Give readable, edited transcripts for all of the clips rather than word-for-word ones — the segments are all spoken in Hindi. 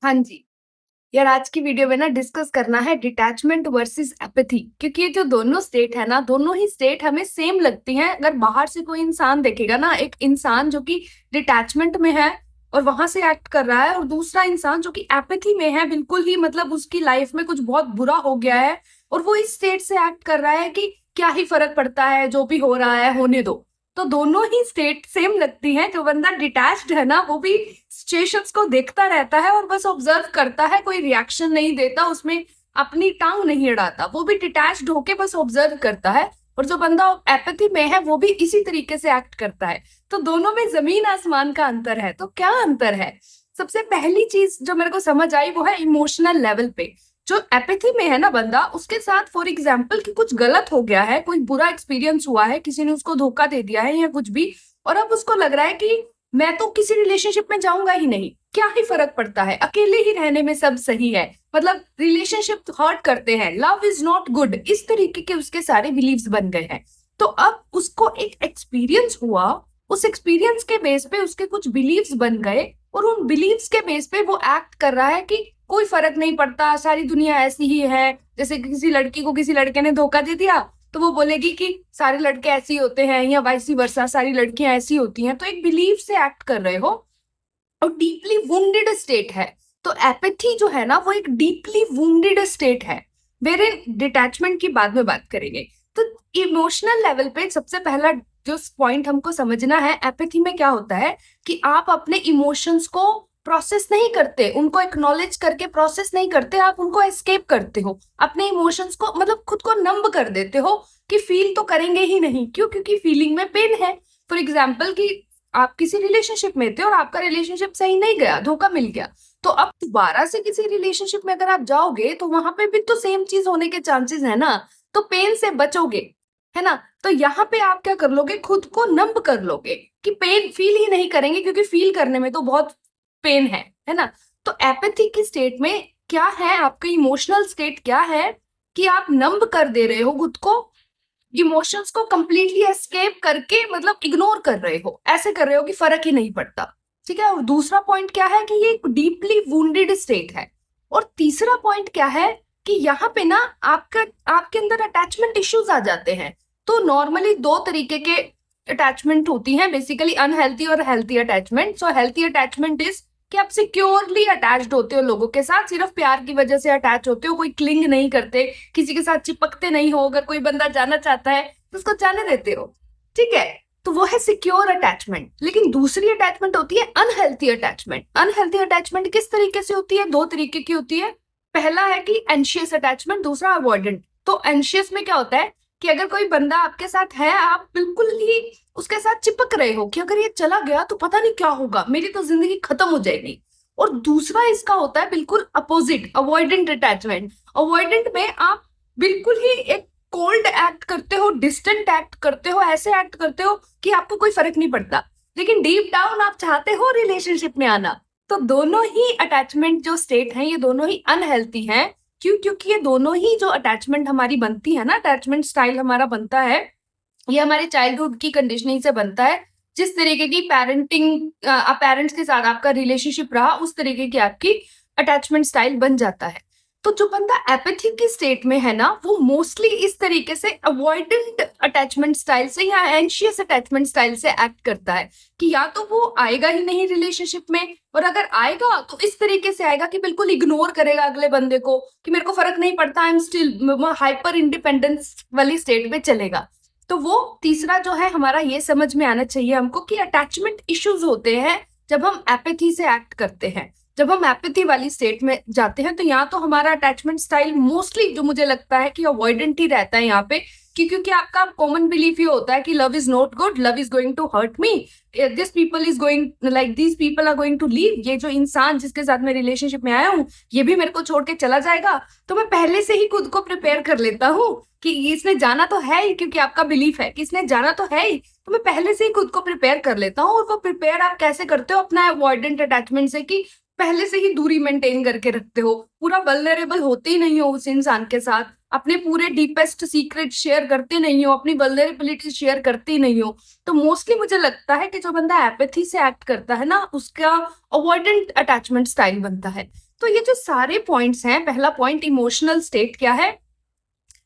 हाँ जी। यार आज की वीडियो में ना डिस्कस करना है डिटैचमेंट वर्सेस एपैथी, क्योंकि ये जो दोनों स्टेट है ना, दोनों ही स्टेट हमें सेम लगती हैं। अगर बाहर से कोई इंसान देखेगा ना, एक इंसान जो कि डिटैचमेंट में है और वहां से एक्ट कर रहा है, और दूसरा इंसान जो कि एपैथी में है, बिल्कुल ही मतलब उसकी लाइफ में कुछ बहुत बुरा हो गया है और वो इस स्टेट से एक्ट कर रहा है कि क्या ही फर्क पड़ता है, जो भी हो रहा है होने दो। तो दोनों ही स्टेट सेम लगती हैं। जो बंदा डिटैच्ड है ना, वो भी सिचुएशंस को देखता रहता है और बस ऑब्जर्व करता है, कोई रिएक्शन नहीं देता, उसमें अपनी टांग नहीं अड़ाता, वो भी डिटैच्ड होके बस ऑब्जर्व करता है। और जो बंदा एपैथी में है वो भी इसी तरीके से एक्ट करता है। तो दोनों में जमीन आसमान का अंतर है। तो क्या अंतर है? सबसे पहली चीज जो मेरे को समझ आई वो है इमोशनल लेवल पे। जो एपैथी में है ना बंदा, उसके साथ फॉर एग्जाम्पल कि कुछ गलत हो गया है, कोई बुरा एक्सपीरियंस हुआ है, किसी ने उसको धोखा दे दिया है या कुछ भी, और अब उसको लग रहा है कि मैं तो किसी रिलेशनशिप में जाऊंगा ही नहीं, क्या ही फर्क पड़ता है, अकेले ही रहने में सब सही है, मतलब रिलेशनशिप हर्ट करते हैं, लव इज नॉट गुड, इस तरीके के उसके सारे बिलीव्स बन गए हैं। तो अब उसको एक एक्सपीरियंस हुआ, उस एक्सपीरियंस के बेस पे उसके कुछ बिलीव्स बन गए, और उन बिलीव्स के बेस पे वो एक्ट कर रहा है कि कोई फर्क नहीं पड़ता, सारी दुनिया ऐसी ही है। जैसे किसी लड़की को किसी लड़के ने धोखा दे दिया तो वो बोलेगी कि सारे लड़के ऐसे ही होते हैं, या वाइसी वर्सा सारी लड़कियां ऐसी होती हैं। तो एक बिलीव से एक्ट कर रहे हो और डीपली वुंडेड स्टेट है। तो एपैथी जो है ना, वो एक डीपली वुंडेड स्टेट है। वेर इन डिटैचमेंट की बाद में बात करेंगे। तो इमोशनल लेवल पे सबसे पहला जो पॉइंट हमको समझना है, एपैथी में क्या होता है कि आप अपने इमोशंस को प्रोसेस नहीं करते, उनको एक्नॉलेज करके प्रोसेस नहीं करते, आप उनको एस्केप करते हो, अपने इमोशंस को मतलब खुद को नंब कर देते हो कि फील तो करेंगे ही नहीं। क्यों? क्योंकि फीलिंग में पेन है। फॉर एग्जाम्पल कि आप किसी रिलेशनशिप में थे और आपका रिलेशनशिप सही नहीं गया, धोखा मिल गया, तो अब दोबारा से किसी रिलेशनशिप में अगर आप जाओगे तो वहां पे भी तो सेम चीज होने के चांसेस है ना, तो पेन से बचोगे, है ना। तो यहाँ पे आप क्या कर लोगे, खुद को नंब कर लोगे कि पेन फील ही नहीं करेंगे, क्योंकि फील करने में तो बहुत पेन है ना। तो एपैथी की स्टेट में क्या है, आपका इमोशनल स्टेट क्या है कि आप नंब कर दे रहे हो खुद को, इमोशंस को कंप्लीटली एस्केप करके, मतलब इग्नोर कर रहे हो, ऐसे कर रहे हो कि फर्क ही नहीं पड़ता। ठीक है। और दूसरा पॉइंट क्या है कि ये एक डीपली वुंडेड स्टेट है। और तीसरा पॉइंट क्या है कि यहाँ पे ना आपका आपके अंदर अटैचमेंट इश्यूज आ जाते हैं। तो नॉर्मली दो तरीके के अटैचमेंट होती हैं, बेसिकली अनहेल्थी और healthy attachment. So healthy attachment is कि आप सिक्योरली अटैच्ड होते हो लोगों के साथ, सिर्फ प्यार की वजह से अटैच होते हो, कोई क्लिंग नहीं करते, किसी के साथ चिपकते नहीं हो, अगर कोई बंदा जाना चाहता है तो उसको जाने देते हो। ठीक है। तो वो है सिक्योर अटैचमेंट। लेकिन दूसरी अटैचमेंट होती है अनहेल्थी अटैचमेंट। अनहेल्थी अटैचमेंट किस तरीके से होती है? दो तरीके की होती है। पहला है कि एंशियस अटैचमेंट, दूसरा अवॉइडेंट। तो एंशियस में क्या होता है कि अगर कोई बंदा आपके साथ है, आप बिल्कुल ही उसके साथ चिपक रहे हो कि अगर ये चला गया तो पता नहीं क्या होगा, मेरी तो जिंदगी खत्म हो जाएगी। और दूसरा इसका होता है बिल्कुल अपोजिट, अवॉइडेंट अटैचमेंट। अवॉइडेंट में आप बिल्कुल ही एक कोल्ड एक्ट करते हो, डिस्टेंट एक्ट करते हो, ऐसे एक्ट करते हो कि आपको कोई फर्क नहीं पड़ता, लेकिन डीप डाउन आप चाहते हो रिलेशनशिप में आना। तो दोनों ही अटैचमेंट जो स्टेट है, ये दोनों ही अनहेल्थी हैं। क्यों? क्योंकि ये दोनों ही जो अटैचमेंट हमारी बनती है ना, अटैचमेंट स्टाइल हमारा बनता है, ये हमारे चाइल्डहुड की कंडीशनिंग से बनता है। जिस तरीके की पेरेंटिंग पेरेंट्स के साथ आपका रिलेशनशिप रहा, उस तरीके की आपकी अटैचमेंट स्टाइल बन जाता है। तो जो बंदा एपैथी की स्टेट में है ना, वो मोस्टली इस तरीके से अवॉइडेंट अटैचमेंट स्टाइल से या एंशियस अटैचमेंट स्टाइल से एक्ट करता है कि या तो वो आएगा ही नहीं रिलेशनशिप में, और अगर आएगा तो इस तरीके से आएगा कि बिल्कुल इग्नोर करेगा अगले बंदे को कि मेरे को फर्क नहीं पड़ता, I am still, hyper independence वाली स्टेट में चलेगा। तो वो तीसरा जो है हमारा, ये समझ में आना चाहिए हमको कि अटैचमेंट इश्यूज होते हैं जब हम एपैथी से एक्ट करते हैं। जब हम एपैथी वाली स्टेट में जाते हैं तो यहाँ तो हमारा अटैचमेंट स्टाइल मोस्टली जो मुझे लगता है कि अवॉइडेंट ही रहता है यहाँ पे, क्योंकि आपका कॉमन बिलीफ ये होता है कि love is not good, love is going to hurt me, this people is going, like this people are going to leave, ये जो इंसान जिसके साथ मैं रिलेशनशिप में आया हूँ ये भी मेरे को छोड़ के चला जाएगा। तो मैं पहले से ही खुद को प्रिपेयर कर लेता हूँ कि इसने जाना तो है ही, क्योंकि आपका बिलीफ है कि इसने जाना तो है ही, तो मैं पहले से ही खुद को प्रिपेयर कर लेता हूँ। और वो प्रिपेयर आप कैसे करते हो? अपना अवॉइडेंट अटैचमेंट से, कि पहले से ही दूरी मेंटेन करके रखते हो, पूरा वल्नरेबल होते ही नहीं हो उस इंसान के साथ, अपने पूरे डीपेस्ट सीक्रेट शेयर करते नहीं हो, अपनी वल्नरेबिलिटी शेयर करते नहीं हो, तो मोस्टली मुझे लगता है कि जो बंदा एपैथी से एक्ट करता है ना, उसका अवॉइडेंट अटैचमेंट स्टाइल बनता है। तो ये जो सारे पॉइंट्स हैं, पहला पॉइंट इमोशनल स्टेट क्या है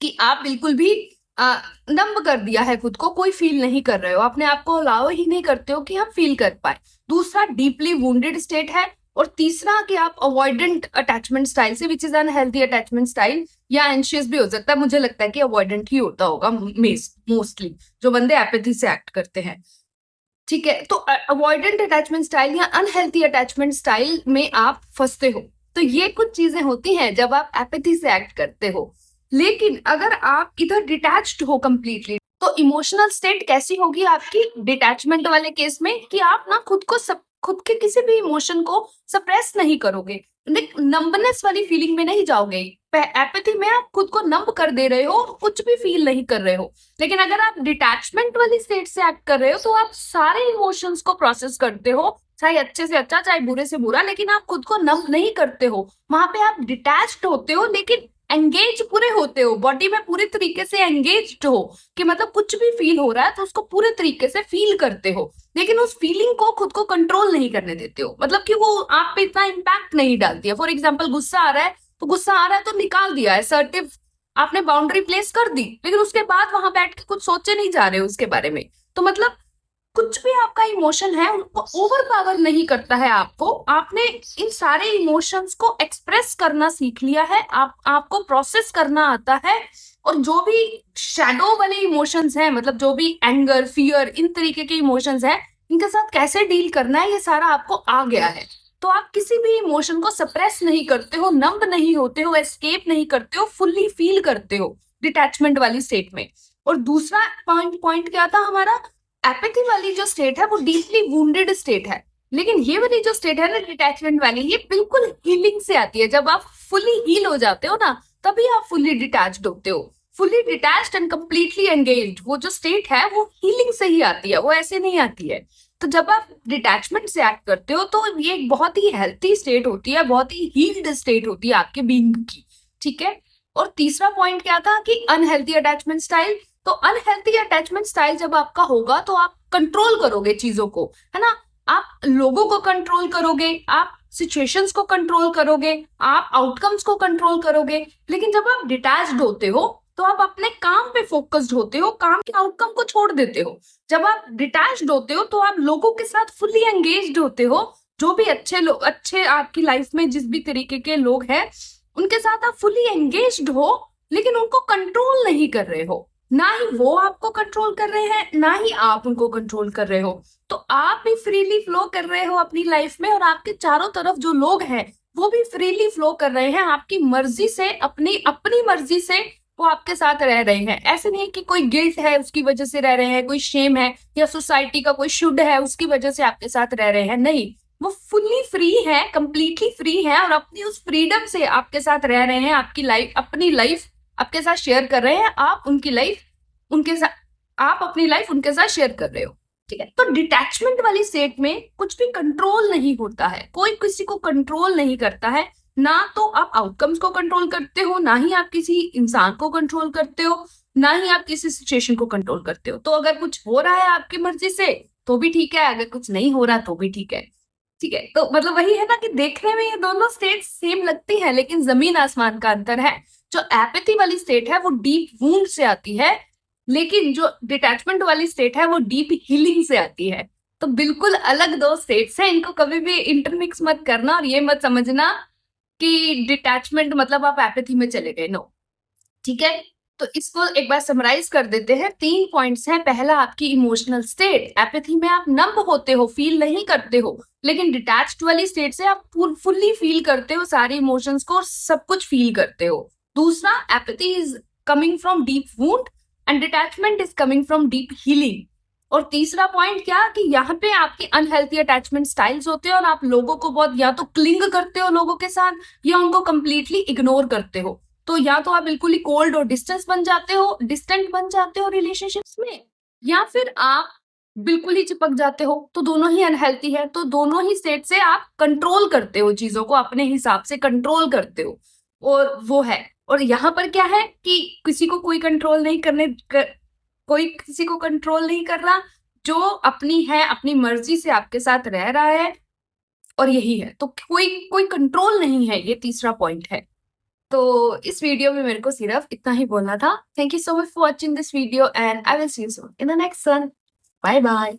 कि आप बिल्कुल भी नंब कर दिया है खुद को, कोई फील नहीं कर रहे हो, अपने आप को अलाउ ही नहीं करते हो कि आप फील कर पाए। दूसरा डीपली वुंडेड स्टेट है। और तीसरा कि आप अवॉइडेंट अटैचमेंट स्टाइल से, which is unhealthy attachment style, या एंशियस भी हो सकता है, मुझे लगता है कि अवॉइडेंट ही होता होगा मोस्टली जो बंदे एपैथी से एक्ट करते हैं। ठीक है, तो अवॉइडेंट अटैचमेंट स्टाइल या अनहेल्दी अटैचमेंट स्टाइल में आप फंसते हो। तो ये कुछ चीजें होती हैं जब आप एपैथी से एक्ट करते हो। लेकिन अगर आप इधर डिटैच्ड हो कंप्लीटली, तो इमोशनल स्टेट कैसी होगी आपकी डिटैचमेंट वाले केस में, कि आप ना खुद के किसी भी इमोशन को सप्रेस नहीं करोगे, नंबनेस वाली फीलिंग में नहीं जाओगे। एपैथी में आप खुद को नंब कर दे रहे हो, कुछ भी फील नहीं कर रहे हो। लेकिन अगर आप डिटैचमेंट वाली स्टेट से एक्ट कर रहे हो, तो आप सारे इमोशंस को प्रोसेस करते हो, चाहे अच्छे से अच्छा चाहे बुरे से बुरा, लेकिन आप खुद को नंब नहीं करते हो। वहां पे आप डिटैच्ड होते हो, लेकिन एंगेज पूरे होते हो, बॉडी में पूरे तरीके से एंगेज्ड हो, कि मतलब कुछ भी फील हो रहा है तो उसको पूरे तरीके से फील करते हो, लेकिन उस फीलिंग को खुद को कंट्रोल नहीं करने देते हो। मतलब कि वो आप पे इतना इम्पैक्ट नहीं डालती है। फॉर एग्जाम्पल, गुस्सा आ रहा है तो गुस्सा आ रहा है तो निकाल दिया, असर्टिव आपने बाउंड्री प्लेस कर दी, लेकिन उसके बाद वहां बैठ के कुछ सोचे नहीं जा रहे हो उसके बारे में। तो मतलब कुछ भी आपका इमोशन है उनको ओवर पावर नहीं करता है आपको। आपने इन सारे इमोशंस को एक्सप्रेस करना सीख लिया है, आपको प्रोसेस करना आता है। और जो भी शैडो वाले इमोशंस हैं, मतलब जो भी एंगर, फियर, इन तरीके के इमोशंस हैं, इनके साथ कैसे डील करना है, ये सारा आपको आ गया है। तो आप किसी भी इमोशन को सप्रेस नहीं करते हो, नंब नहीं होते हो, एस्केप नहीं करते हो, फुल्ली फील करते हो डिटैचमेंट वाली स्टेट में। और दूसरा पॉइंट क्या था हमारा, एपैथी वाली जो स्टेट है वो डीपली वुंडेड स्टेट है। लेकिन ये वाली जो स्टेट है ना, डिटैचमेंट वाली, ये बिल्कुल हीलिंग से आती है। जब आप फुली हील हो जाते हो ना, तभी आप फुल्ली डिटैच्ड होते हो। Fully detached and completely engaged, वो जो स्टेट है वो हीलिंग से ही आती है, वो ऐसे नहीं आती है। तो जब आप डिटैचमेंट से एक्ट करते हो, तो ये एक बहुत ही हेल्थी स्टेट होती है, बहुत ही हील्ड स्टेट होती है आपके बीइंग की। ठीक है। और तीसरा पॉइंट क्या था कि अनहेल्थी अटैचमेंट स्टाइल। तो अनहेल्थी अटैचमेंट स्टाइल जब आपका होगा, तो आप कंट्रोल करोगे चीजों को, है ना, आप लोगों को कंट्रोल करोगे, आप सिचुएशंस को कंट्रोल करोगे, आप आउटकम्स को कंट्रोल करोगे। लेकिन जब आप डिटैच्ड होते हो, तो आप अपने काम पे फोकस्ड होते हो, काम के आउटकम को छोड़ देते हो। जब आप डिटैच्ड होते हो, तो आप लोगों के साथ फुल्ली एंगेज्ड होते हो। जो भी अच्छे लोग, अच्छे आपकी लाइफ में जिस भी तरीके के लोग हैं, उनके साथ आप फुल्ली एंगेज्ड हो, लेकिन उनको कंट्रोल नहीं कर रहे हो। ना ही वो आपको कंट्रोल कर रहे हैं, ना ही आप उनको कंट्रोल कर रहे हो। तो आप भी फ्रीली फ्लो कर रहे हो अपनी लाइफ में, और आपके चारों तरफ जो लोग हैं वो भी फ्रीली फ्लो कर रहे हैं, आपकी मर्जी से, अपनी अपनी मर्जी से वो आपके साथ रह रहे हैं। ऐसे नहीं कि कोई गिल्ट है उसकी वजह से रह रहे हैं, कोई शेम है, या सोसाइटी का कोई शुड है उसकी वजह से आपके साथ रह रहे हैं। नहीं, वो फुल्ली फ्री है, कंप्लीटली फ्री है, और अपनी उस फ्रीडम से आपके साथ रह रहे हैं, आपकी लाइफ, अपनी लाइफ आपके साथ शेयर कर रहे हैं, आप उनकी लाइफ उनके साथ, आप अपनी लाइफ उनके साथ शेयर कर रहे हो। ठीक है। तो डिटैचमेंट वाली स्टेट में कुछ भी कंट्रोल नहीं होता है, कोई किसी को कंट्रोल नहीं करता है। ना तो आप आउटकम्स को कंट्रोल करते हो, ना ही आप किसी इंसान को कंट्रोल करते हो, ना ही आप किसी सिचुएशन को कंट्रोल करते हो। तो अगर कुछ हो रहा है आपकी मर्जी से तो भी ठीक है, अगर कुछ नहीं हो रहा तो भी ठीक है। ठीक है। तो मतलब वही है ना कि देखने में ये दोनों स्टेट सेम लगती है, लेकिन जमीन आसमान का अंतर है। जो एपैथी वाली स्टेट है वो डीप वूंड से आती है, लेकिन जो डिटैचमेंट वाली स्टेट है वो डीप हीलिंग से आती है। तो बिल्कुल अलग दो स्टेट्स हैं, इनको कभी भी इंटरमिक्स मत करना, और ये मत समझना कि डिटैचमेंट मतलब आप एपैथी में चले गए। नो। ठीक है। तो इसको एक बार समराइज कर देते हैं। 3 पॉइंट्स हैं। पहला, आपकी इमोशनल स्टेट, एपैथी में आप नंब होते हो, फील नहीं करते हो, लेकिन डिटैच्ड वाली स्टेट से आप फुल्ली फील करते हो सारे इमोशंस को, और सब कुछ फील करते हो। दूसरा, apathy is coming from deep wound and detachment is coming from deep healing. और तीसरा पॉइंट क्या, कि यहाँ पे आपके अनहेल्थी अटैचमेंट स्टाइल्स होते हैं, और आप लोगों को बहुत या तो क्लिंग करते हो लोगों के साथ, या उनको कंप्लीटली इग्नोर करते हो। तो या तो आप बिल्कुल ही कोल्ड और डिस्टेंट बन जाते हो रिलेशनशिप्स में, या फिर आप बिल्कुल ही चिपक जाते हो। तो दोनों ही अनहेल्थी है। तो दोनों ही स्टेट से आप कंट्रोल करते हो, चीजों को अपने हिसाब से कंट्रोल करते हो, और वो है और यहाँ पर क्या है कि किसी को कोई कंट्रोल नहीं कोई किसी को कंट्रोल नहीं कर रहा, जो अपनी है अपनी मर्जी से आपके साथ रह रहा है, और यही है। तो कोई कोई कंट्रोल नहीं है, ये तीसरा पॉइंट है। तो इस वीडियो में मेरे को सिर्फ इतना ही बोलना था। Thank you so much for watching this video and I will see you soon in the next one. Bye bye.